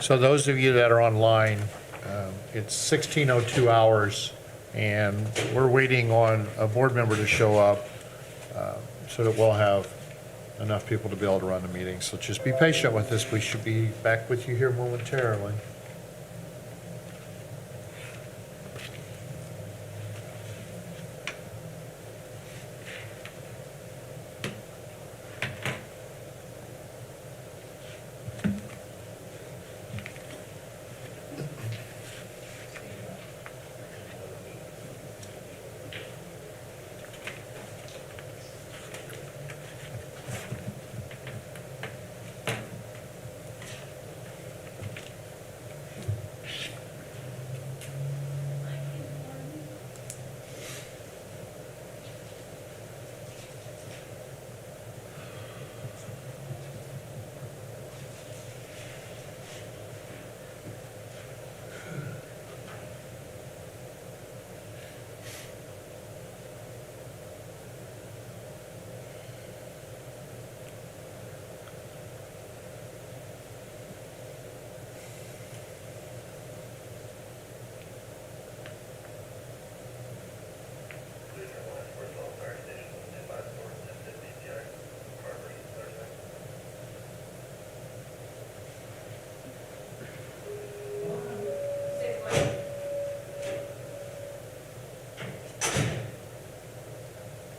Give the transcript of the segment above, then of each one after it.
So those of you that are online, it's 16:02 hours, and we're waiting on a board member to show up so that we'll have enough people to be able to run the meeting. So just be patient with us. We should be back with you here momentarily.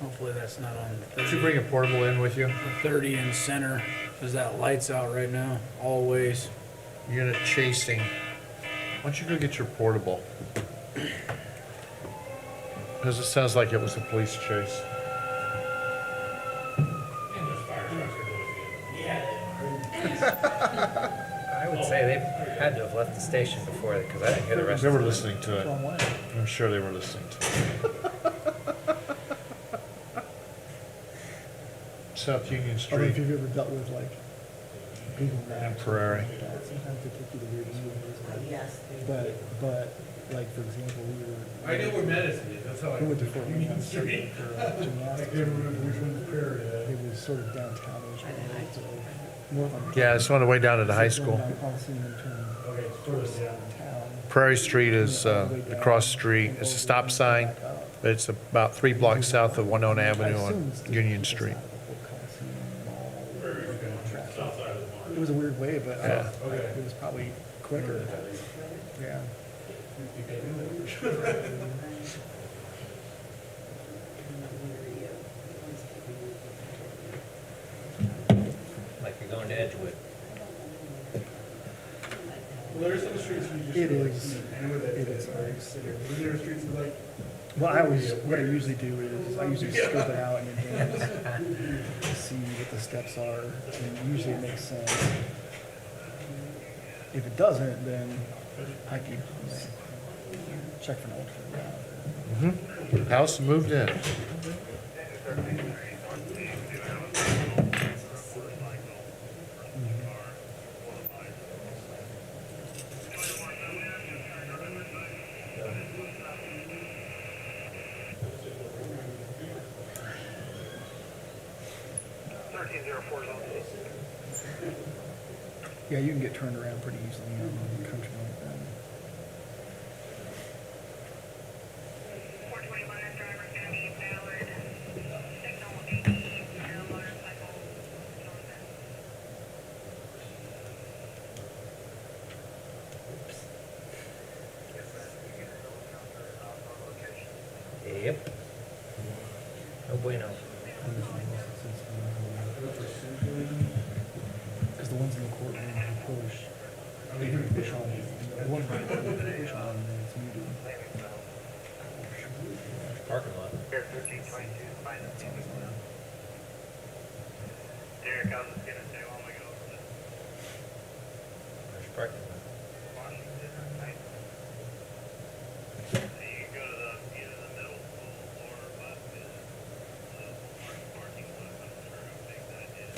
Hopefully that's not on Did you bring a portable in with you? the 30 in center, because that light's out right now, always. Unit chasing. Why don't you go get your portable? Because it sounds like it was a police chase. I would say they had to have left the station before, because I didn't hear the rest They of were it. listening to it. I'm sure they were listening to it. South Union I don't know Street. if you've ever dealt with like Google Maps. or Prairie. something like that. Sometimes they take you to weird areas. Yes. But like for example, we were. I know where Madison is, that's how I. We went to Fort Wayne Union on Street. for I gymnastics. can't remember which one's Prairie. It was sort of downtown-ish. So north on. Yeah, it's on the way down to the high school. Going down Coliseum and turning Okay, first, yeah. downtown. Prairie Street is across the street. It's a stop sign, but it's about 3 blocks south of Winona Avenue on Union Street. It was a weird way, but Yeah. it was probably quicker. Yeah. Like you're going to Edgewood. Well, there's some streets you just. It go, like, is. I know that. It is. But there are streets that like. Well, what I usually do is I usually scope it out in advance to see what the steps are, and usually it makes sense. If it doesn't, then I could check for an alternate route. House moved in. Yeah, you can get turned around pretty easily on the country like that. Yep. No bueno. Because the ones in the courtroom, you push, they can push on, the one where you push on, and then it's muted. Parking lot. Derek, I was just gonna say, while we go over this, There's parking lot. Washington, right? So you can go to either the middle school or but the parking lot. I'm sure how big that is.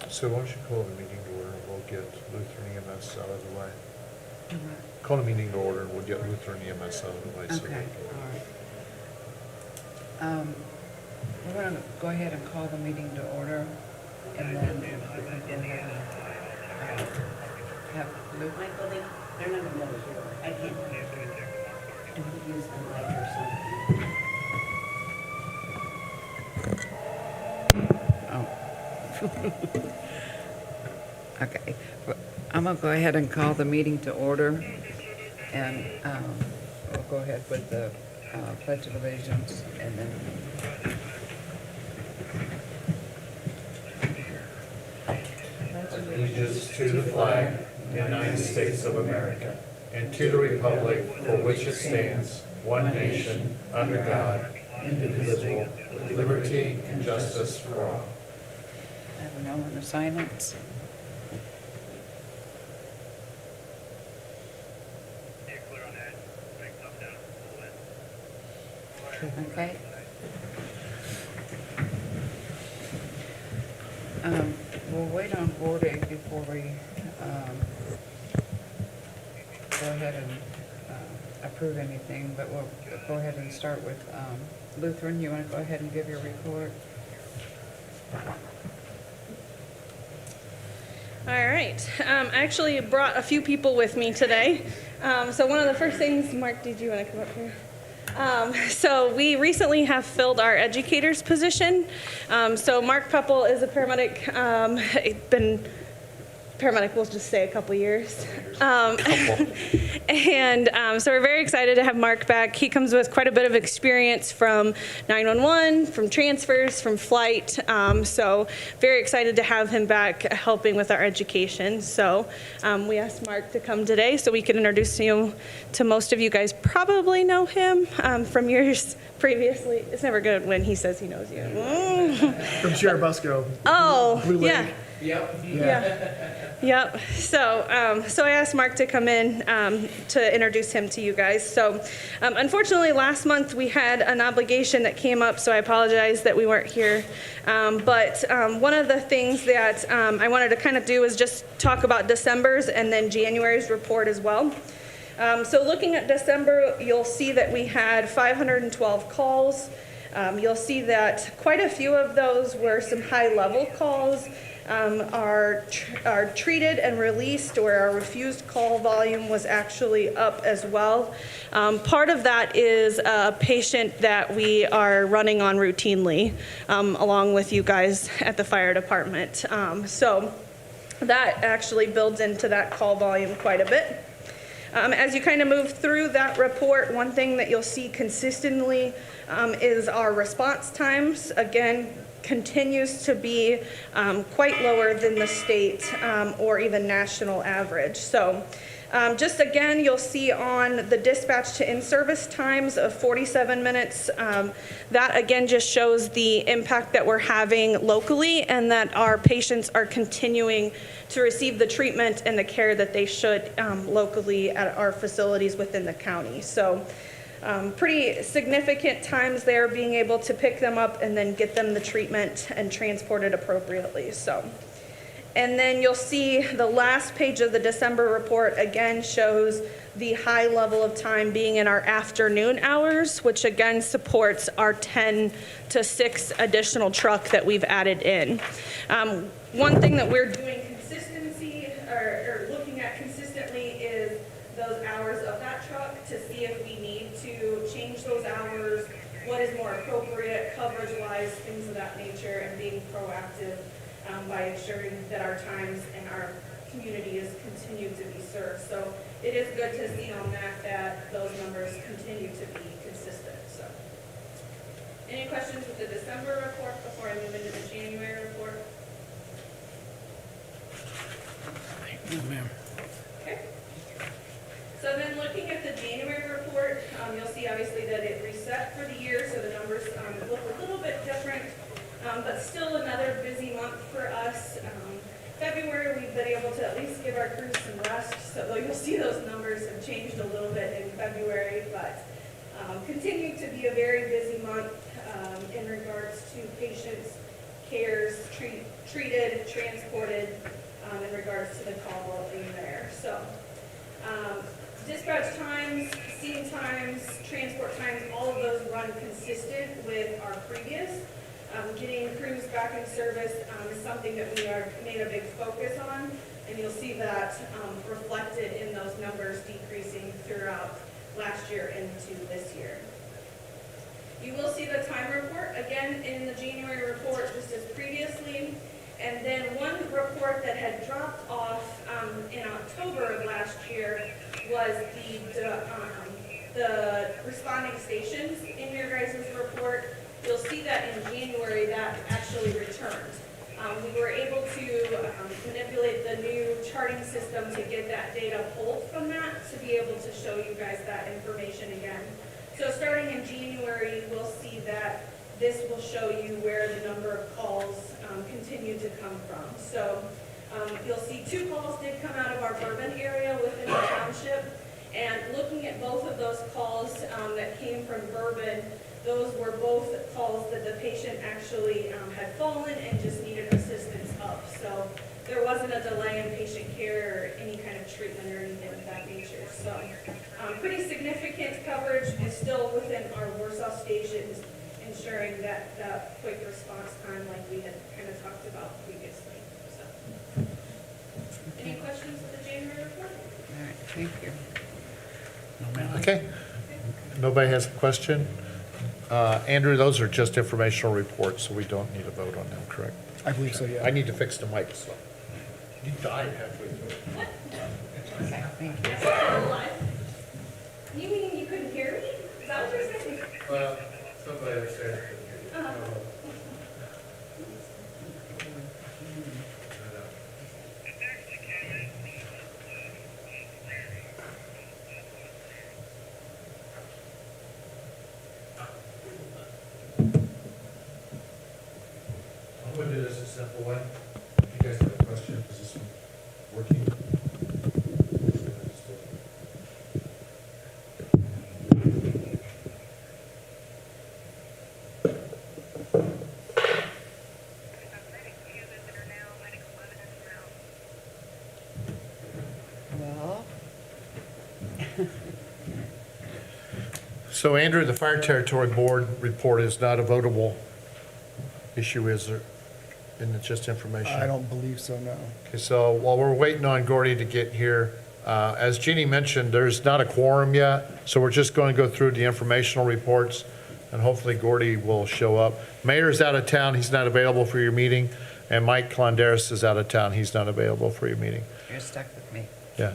So why don't you call the meeting to order and we'll get Lutheran EMS out of the way. Call the meeting to order and we'll get Lutheran EMS out of the way. so Okay, we can- all right. We're gonna go ahead and call the meeting to order, and then we can go ahead and have Luke. Michael, they're not gonna be able to hear. I can't use the mic or something. Oh. Okay, well, I'm gonna go ahead and call the meeting to order, and we'll go ahead with the Pledge of Allegiance, and then Allegiance to the flag of the United States of America and to the republic for which it stands, one nation, under God, indivisible, with liberty and justice for all. have a moment of silence. Yeah, clear on that. Make them down a little bit. Okay. We'll wait on Gordy before we go ahead and approve anything, but we'll go ahead and start with Lutheran. You want to go ahead and give your report? All right. I actually brought a few people with me today. So one of the first things, Mark, did you want to come up here? So we recently have filled our educator's position. So Mark Peppel is a paramedic, been paramedic, we'll just say a couple years. And so we're very excited to have Mark back. He comes with quite a bit of experience from 911, from transfers, from flight. So very excited to have him back helping with our education. So we asked Mark to come today so we can introduce you to most of you guys. Probably know him from years previously. It's never good when he says he knows you. From Sheriff Busco. Oh, Blue Lake. yeah. Yep. So I asked Mark to come in to introduce him to you guys. So unfortunately, last month we had an obligation that came up, so I apologize that we weren't here. But one of the things that I wanted to kind of do is just talk about December's and then January's report as well. So looking at December, you'll see that we had 512 calls. You'll see that quite a few of those were some high-level calls. Are treated and released, or our refused call volume was actually up as well. Part of that is a patient that we are running on routinely, along with you guys at the fire department. So that actually builds into that call volume quite a bit. As you kind of move through that report, one thing that you'll see consistently is our response times. Again, continues to be quite lower than the state or even national average. So just again, you'll see on the dispatch to in-service times of 47 minutes, that again just shows the impact that we're having locally and that our patients are continuing to receive the treatment and the care that they should locally at our facilities within the county. So pretty significant times there, being able to pick them up and then get them the treatment and transport it appropriately. So, and then you'll see the last page of the December report again shows the high level of time being in our afternoon hours, which again supports our 10 to 6 additional truck that we've added in. One thing that we're doing consistency or looking at consistently is those hours of that truck to see if we need to change those hours, what is more appropriate coverage-wise, things of that nature, and being proactive by ensuring that our times and our community is continued to be served. So it is good to see on that those numbers continue to be consistent. So, any questions with the December report before I move into the January report? Yes, ma'am. Okay. So then looking at the January report, you'll see obviously that it reset for the year, so the numbers look a little bit different, but still another busy month for us. February, we've been able to at least give our crews some rest, so you'll see those numbers have changed a little bit in February, but continue to be a very busy month in regards to patients, cares, treated, transported, in regards to the call volume there. So Dispatch times, scene times, transport times, all of those run consistent with our previous. Getting crews back in service is something that we are made a big focus on, and you'll see that reflected in those numbers decreasing throughout last year into this year. You will see the time report again in the January report, just as previously. And then one report that had dropped off in October of last year was the responding stations in your guys' report. You'll see that in January that actually returned. We were able to manipulate the new charting system to get that data pulled from that to be able to show you guys that information again. So starting in January, we'll see that this will show you where the number of calls continue to come from. So you'll see 2 calls did come out of our Bourbon area within the township. And looking at both of those calls that came from Bourbon, those were both calls that the patient actually had fallen and just needed assistance up. So there wasn't a delay in patient care or any kind of treatment or anything of that nature. So pretty significant coverage is still within our Warsaw stations, ensuring that quick response time like we had kind of talked about previously. So, any questions with the January report? All right, thank you. Okay. Nobody has a question? Andrew, those are just informational reports, so we don't need a vote on them, correct? I believe so, yeah. I need to fix the mic, so. You died halfway through. Okay, thank you. You mean you couldn't hear me? Is that what you're saying? Well, somebody said. I'm going to do this a simple way. If you guys have a question, is this one working? Well, So Andrew, the Fire Territory Board report is not a votable issue, is there? Isn't it just information? I don't believe so, no. Okay, so while we're waiting on Gordy to get here, as Jeannie mentioned, there's not a quorum yet, so we're just going to go through the informational reports, and hopefully Gordy will show up. Mayor's out of town, he's not available for your meeting, and Mike Clondaris is out of town, he's not available for your meeting. you're stuck with me. Yeah.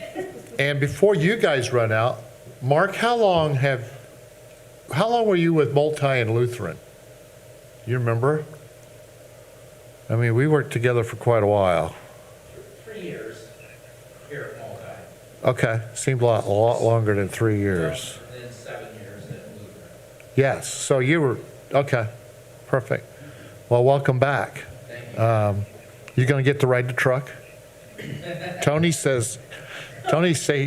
And before you guys run out, Mark, how long were you with Multi and Lutheran? You remember? I mean, we worked together for quite a while. 3 years here at Multi, Okay, seemed a lot longer than 3 years. and then 7 years at Lutheran. Yes, so you were, okay, perfect. Well, welcome back. Thank you. You gonna get to ride the truck? Tony's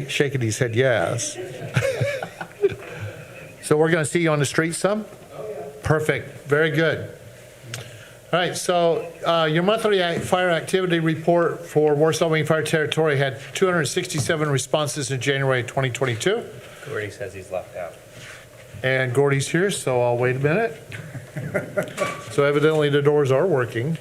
shaking his head yes. So we're gonna see you on the street some? Perfect, very good. All right, so your monthly fire activity report for Warsaw-Wayne Fire Territory had 267 responses in January 2022. Gordy says he's left out. And Gordy's here, so I'll wait a minute. So evidently the doors are working.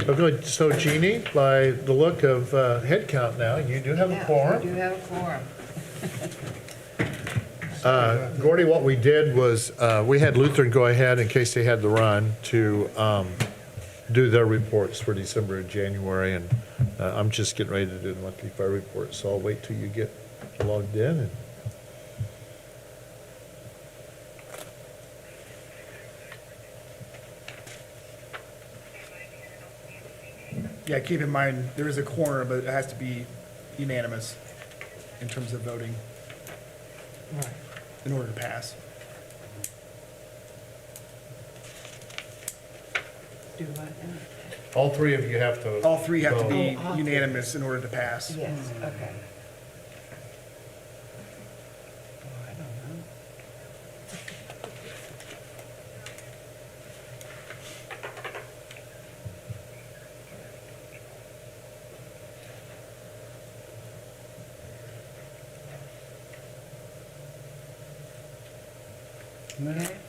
Oh, good. So Jeannie, by the look of head count now, you do have a Yeah, quorum. we do have a quorum. Gordy, what we did was, we had Lutheran go ahead, in case they had the run, to do their reports for December and January, and I'm just getting ready to do the monthly fire report, so I'll wait till you get logged in. And Yeah, keep in mind, there is a quorum, but it has to be unanimous in terms of voting in order to pass. Do what now? All three of you have to. All three have to be Oh, all three. unanimous in order to pass. Yes, okay. Oh, I don't know.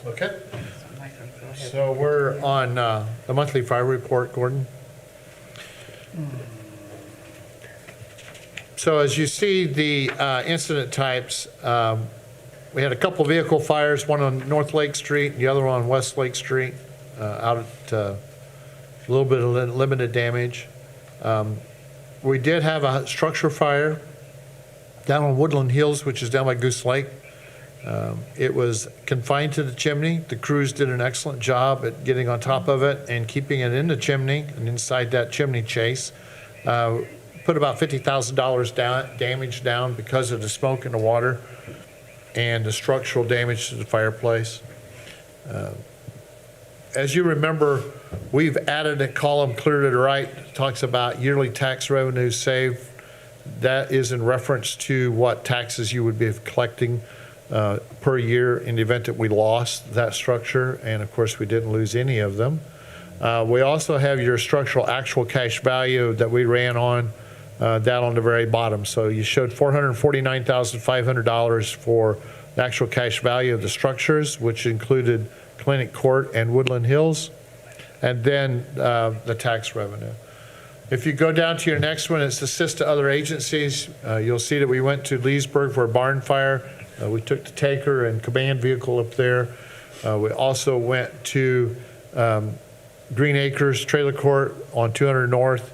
Okay. So Michael, go ahead. So we're on the monthly fire report, Gordon. So as you see the incident types, we had a couple vehicle fires, one on North Lake Street, the other one on West Lake Street, out at a little bit of limited damage. We did have a structure fire down on Woodland Hills, which is down by Goose Lake. It was confined to the chimney. The crews did an excellent job at getting on top of it and keeping it in the chimney and inside that chimney chase. Put about $50,000 damage down because of the smoke and the water and the structural damage to the fireplace. As you remember, we've added a column clear to the right that talks about yearly tax revenue saved. That is in reference to what taxes you would be collecting per year in the event that we lost that structure, and of course we didn't lose any of them. We also have your structural actual cash value that we ran on down on the very bottom. So you showed $449,500 for the actual cash value of the structures, which included Clinic Court and Woodland Hills, and then the tax revenue. If you go down to your next one, it's assist to other agencies. You'll see that we went to Leesburg for a barn fire. We took the tanker and command vehicle up there. We also went to Green Acres Trailer Court on 200 North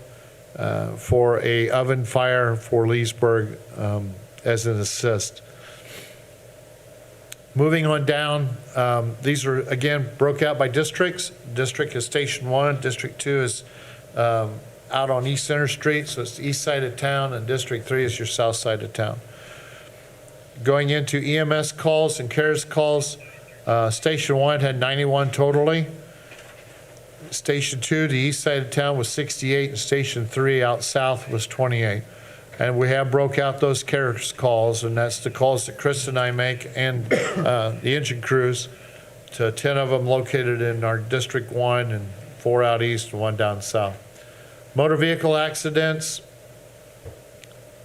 for a oven fire for Leesburg as an assist. Moving on down, these are again broke out by districts. District is Station 1, District 2 is out on East Center Street, so it's the east side of town, and District 3 is your south side of town. Going into EMS calls and CARES calls, Station 1 had 91 totally. Station 2, the east side of town, was 68, and Station 3 out south was 28. And we have broke out those CARES calls, and that's the calls that Chris and I make and the engine crews, to 10 of them located in our District 1 and 4 out east and 1 down south. Motor vehicle accidents,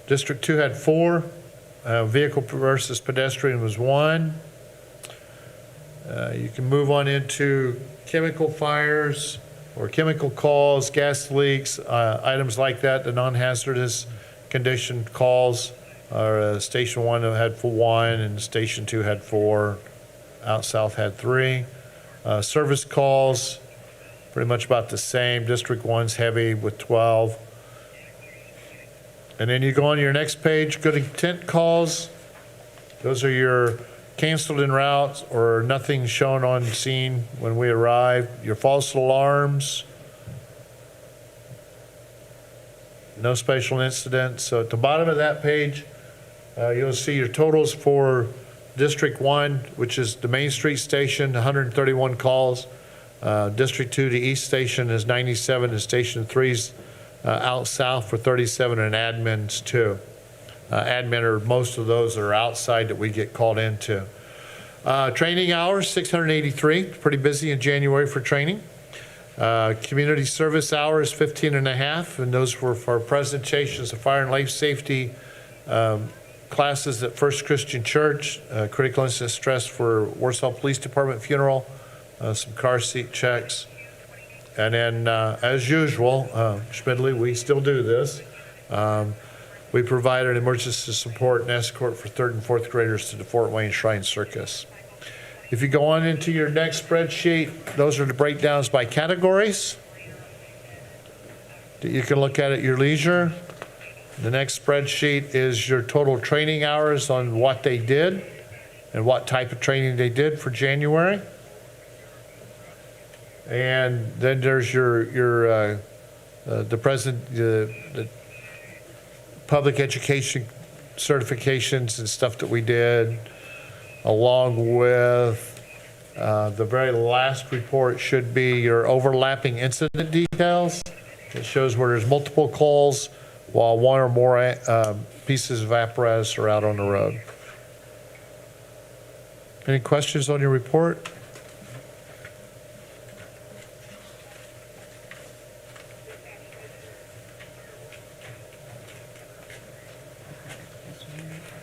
District 2 had 4. Vehicle versus pedestrian was 1. You can move on into chemical fires or chemical calls, gas leaks, items like that, the non-hazardous condition calls. Station 1 had 1 and Station 2 had 4. Out south had 3. Service calls, pretty much about the same. District 1's heavy with 12. And then you go on to your next page, good intent calls. Those are your canceled en route or nothing shown on scene when we arrive. Your false alarms. No special incidents. So at the bottom of that page, you'll see your totals for District 1, which is the Main Street station, 131 calls. District 2, the East Station, is 97, and Station 3's out south for 37, and admins too. Admin are most of those that are outside that we get called into. Training hours, 683, pretty busy in January for training. Community service hours, 15 and a half, and those were for presentations of fire and life safety classes at First Christian Church, critical incident stress for Warsaw Police Department funeral, some car seat checks. And then, as usual, Schmidley, we still do this. We provided emergency support and escort for 3rd and 4th graders to the Fort Wayne Shrine Circus. If you go on into your next spreadsheet, those are the breakdowns by categories that you can look at your leisure. The next spreadsheet is your total training hours on what they did and what type of training they did for January. And then there's the public education certifications and stuff that we did, along with The very last report should be your overlapping incident details. It shows where there's multiple calls while one or more pieces of apparatus are out on the road. Any questions on your report?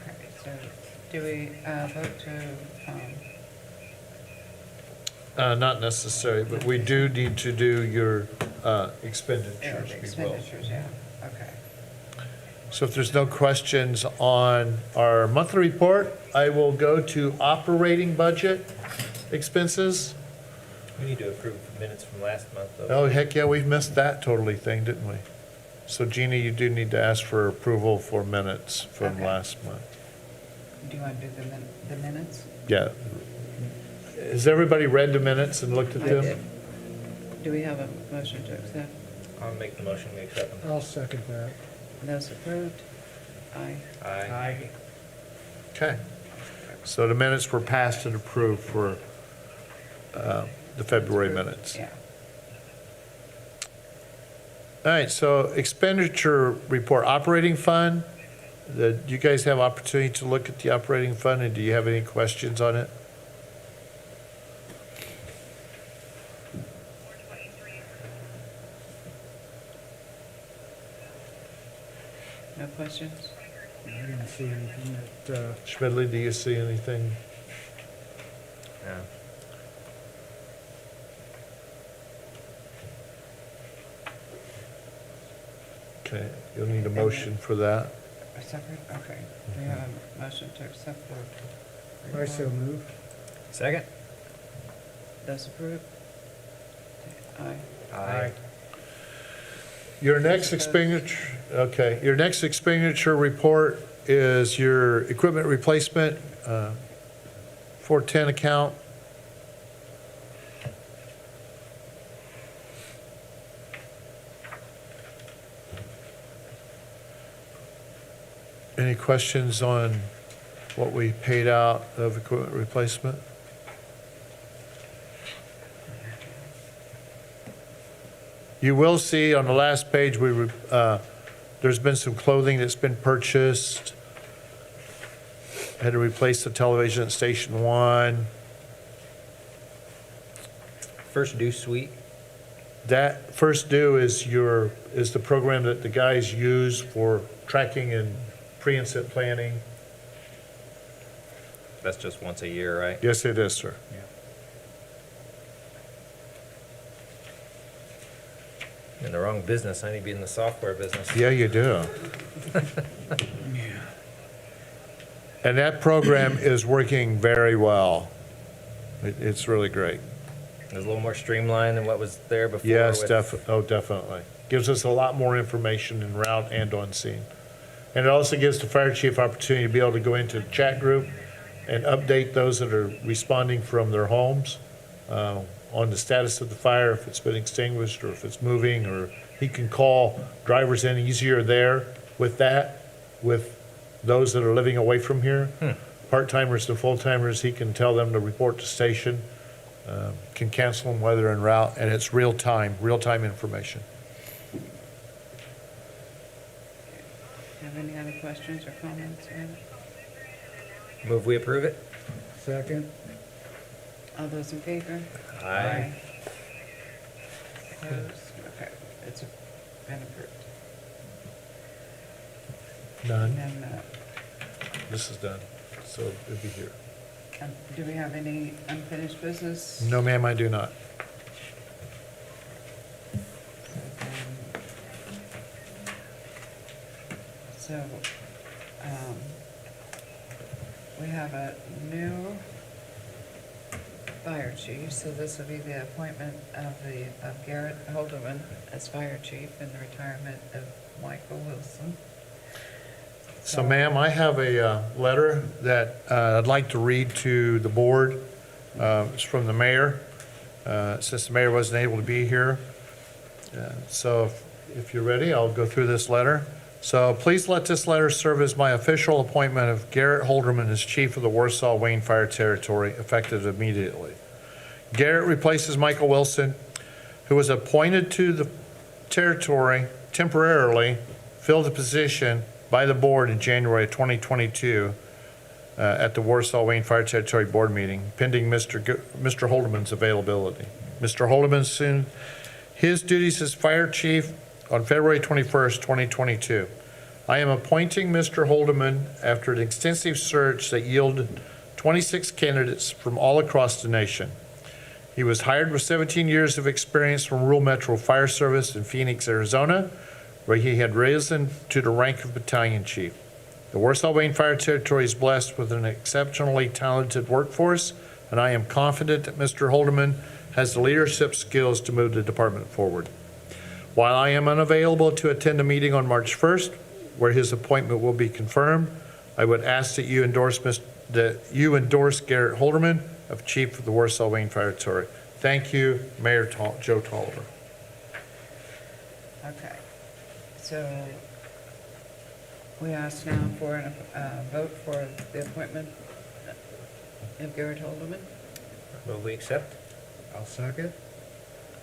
Okay, so do we vote to, Not necessary, but we do need to do your expenditures. the we will. expenditures, yeah, okay. So if there's no questions on our monthly report, I will go to operating budget expenses. We need to approve minutes from last month, though. Oh, heck yeah, we've missed that totally thing, didn't we? So Gina, you do need to ask for approval for minutes from Okay. last month. Do you want to do the minutes? Yeah. Has everybody read the minutes and looked at I them? did. Do we have a motion to accept? I'll make the motion, we accept them. I'll second that. Those approved? Aye. Aye. Okay. So the minutes were passed and approved for the February minutes. Yeah. All right, so expenditure report, operating fund. Do you guys have opportunity to look at the operating fund, and do you have any questions on it? No questions? I didn't see anything that, Schmidley, do you see anything? Yeah. Okay, you'll need a motion for that. A separate, okay. Do we have a motion to accept the I report? so move. Second? Those approved? Aye. Aye. Your next expenditure, okay, your next expenditure report is your equipment replacement, 410 account. Any questions on what we paid out of equipment replacement? You will see on the last page, there's been some clothing that's been purchased. Had to replace the television at Station 1. First due suite. That first due is the program that the guys use for tracking and pre-incident planning. That's just once a year, right? Yes, it is, sir. In the wrong business, I need to be in the software business. Yeah, you do. And that program is working very well. It's really great. It was a little more streamlined than what was there before. Yes, with- definitely. Gives us a lot more information en route and on scene. And it also gives the fire chief opportunity to be able to go into the chat group and update those that are responding from their homes on the status of the fire, if it's been extinguished or if it's moving, or he can call drivers in easier there with that, with those that are living away from here. Part-timers to full-timers, he can tell them to report to station, can cancel them while they're en route, and it's real-time information. Have any other questions or comments? Ed? Move we approve it? Second. All those in favor? Aye. Opposed? Okay, it's been approved. And None. then, This is done, so it'll be here. do we have any unfinished business? No, ma'am, I do not. So, we have a new fire chief, so this will be the appointment of Garrett Holderman as fire chief and the retirement of Michael Wilson. So ma'am, I have a letter that I'd like to read to the board. It's from the mayor. Since the mayor wasn't able to be here. So if you're ready, I'll go through this letter. So please let this letter serve as my official appointment of Garrett Holderman as chief of the Warsaw-Wayne Fire Territory, effective immediately. Garrett replaces Michael Wilson, who was appointed to the territory temporarily, filled the position by the board in January of 2022 at the Warsaw-Wayne Fire Territory Board meeting, pending Mr. Holderman's availability. Mr. Holderman assumed his duties as fire chief on February 21st, 2022. I am appointing Mr. Holderman after an extensive search that yielded 26 candidates from all across the nation. He was hired with 17 years of experience from Rural Metro Fire Service in Phoenix, Arizona, where he had risen to the rank of battalion chief. The Warsaw-Wayne Fire Territory is blessed with an exceptionally talented workforce, and I am confident that Mr. Holderman has the leadership skills to move the department forward. While I am unavailable to attend a meeting on March 1st, where his appointment will be confirmed, I would ask that you endorse Garrett Holderman of Chief of the Warsaw-Wayne Fire Territory. Thank you, Mayor Joe Tolliver. Okay, so we ask now for a vote for the appointment of Garrett Holderman. Will we accept? I'll second.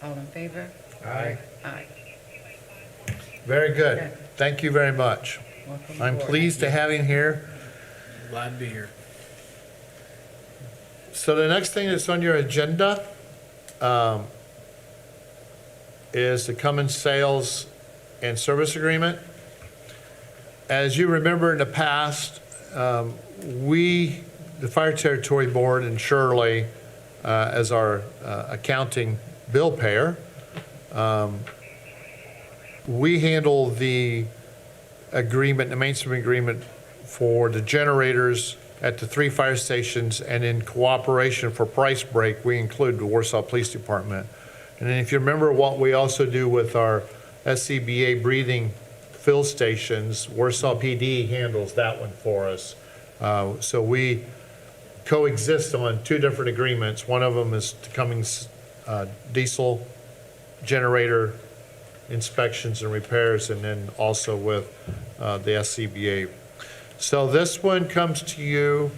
All in favor? Aye. Aye. Very good. Thank you very much. Welcome I'm aboard. pleased to have him here. Glad to be here. So the next thing that's on your agenda is the Cummins Sales and Service Agreement. As you remember in the past, we, the Fire Territory Board and Shirley, as our accounting bill payer, we handle the agreement, the mainstream agreement for the generators at the 3 fire stations, and in cooperation for price break, we include the Warsaw Police Department. And then if you remember what we also do with our SCBA breathing fill stations, Warsaw PD handles that one for us. So we coexist on 2 different agreements. One of them is the Cummins diesel generator inspections and repairs, and then also with the SCBA. So this one comes to you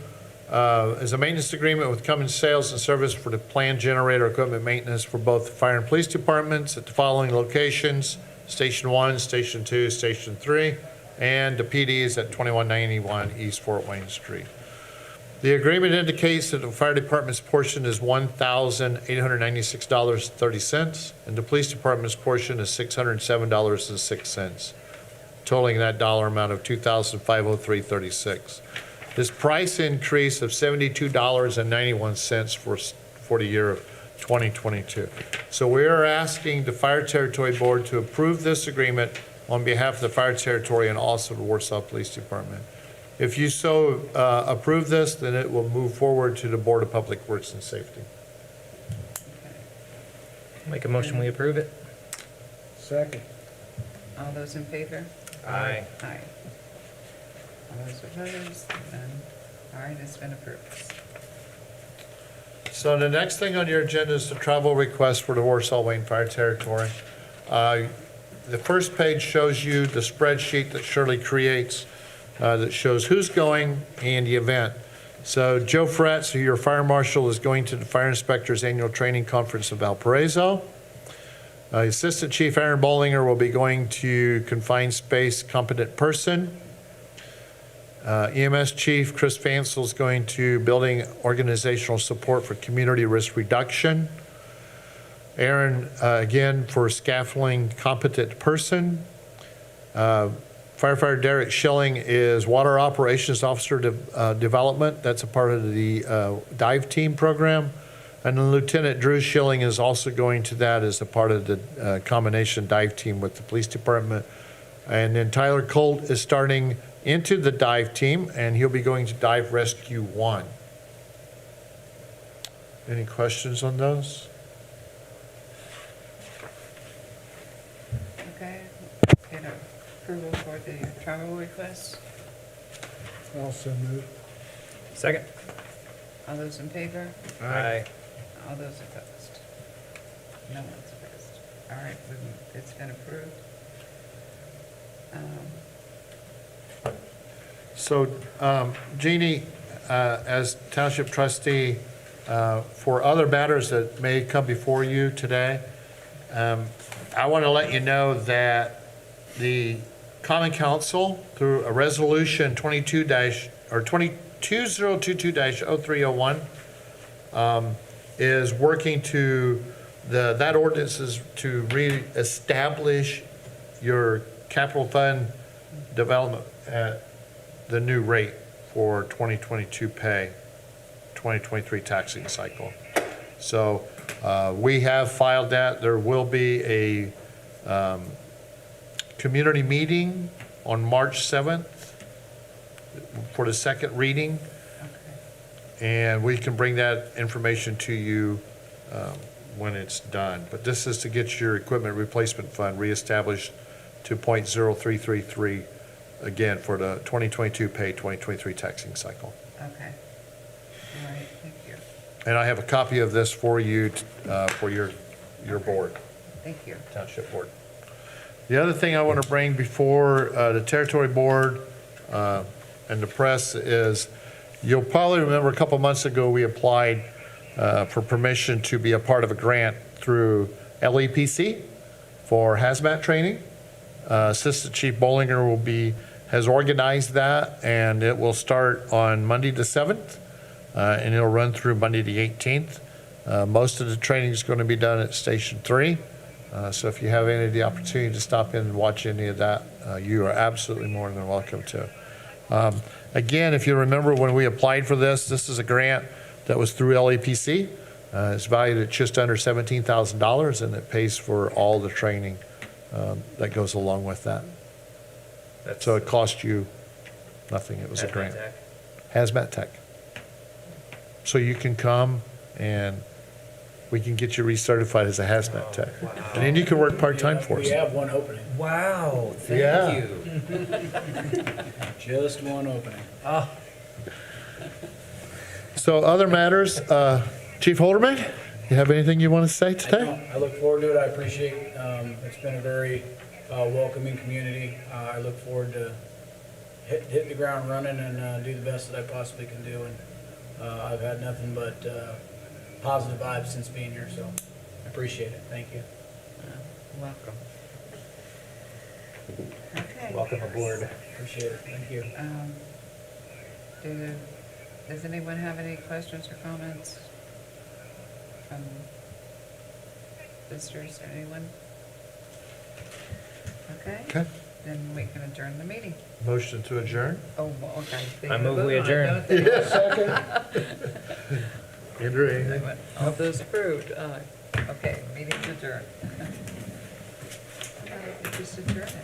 as a maintenance agreement with Cummins Sales and Service for the planned generator equipment maintenance for both the fire and police departments at the following locations: Station 1, Station 2, Station 3, and the PD is at 2191 East Fort Wayne Street. The agreement indicates that the fire department's portion is $1,896.30, and the police department's portion is $607.06, totaling that dollar amount of $2,503.36. This price increase of $72.91 for the year of 2022. So we are asking the Fire Territory Board to approve this agreement on behalf of the Fire Territory and also the Warsaw Police Department. If you so approve this, then it will move forward to the Board of Public Works and Safety. Make a motion, we approve it? Second. All those in favor? Aye. Aye. All those opposed? None. All right, it's been approved. So the next thing on your agenda is the travel request for the Warsaw-Wayne Fire Territory. The first page shows you the spreadsheet that Shirley creates that shows who's going and the event. So Joe Fretz, who your fire marshal, is going to the Fire Inspector's Annual Training Conference in Valparaiso. Assistant Chief Aaron Bollinger will be going to Confined Space Competent Person. EMS Chief Chris Fansel is going to Building Organizational Support for Community Risk Reduction. Aaron, again, for Scaffolding Competent Person. Firefighter Derek Schilling is Water Operations Officer Development. That's a part of the dive team program. And then Lieutenant Drew Schilling is also going to that as a part of the combination dive team with the police department. And then Tyler Colt is starting into the dive team, and he'll be going to Dive Rescue 1. Any questions on those? Okay, get approval for the travel request. Also move. Second? All those in favor? Aye. All those opposed? No one's opposed. All right, it's been approved. So Jeannie, as Township Trustee, For other matters that may come before you today, I want to let you know that the Common Council, through a resolution 2022-0301, is working to, that ordinance is to reestablish your capital fund development at the new rate for 2022 pay, 2023 taxing cycle. So we have filed that. There will be a community meeting on March 7th for the second reading. And we can bring that information to you when it's done. But this is to get your equipment replacement fund reestablished to .0333 again for the 2022 pay, 2023 taxing cycle. Okay. All right, thank you. And I have a copy of this for you, for your board, Thank you. township board. The other thing I want to bring before the territory board and the press is, you'll probably remember a couple months ago, we applied for permission to be a part of a grant through LEPC for hazmat training. Assistant Chief Bollinger has organized that, and it will start on Monday the 7th, and it'll run through Monday the 18th. Most of the training is going to be done at Station 3. So if you have any of the opportunity to stop in and watch any of that, you are absolutely more than welcome to. Again, if you remember when we applied for this is a grant that was through LEPC. It's valued at just under $17,000, and it pays for all the training that goes along with that. So it cost you nothing. It was a grant. Hazmat Tech. So you can come and we can get you recertified as a hazmat tech. And then you can work part-time for us. We have one opening, Wow, Yeah. thank you. just one opening. Oh, So other matters, Chief Holderman, you have anything you want to say I today? don't. I look forward to it. I appreciate, it's been a very welcoming community. I look forward to hitting the ground running and do the best that I possibly can do. And I've had nothing but positive vibes since being here, so I appreciate it. Thank you. Welcome. Okay. welcome aboard. Appreciate it. Thank you. Does anyone have any questions or comments from visitors or anyone? Okay. Okay. Then we can adjourn the meeting. Motion to adjourn? Oh, well, okay. I move we adjourn. Andrew, anything? All those approved, aye. Okay, meeting's adjourned. Just adjourn it.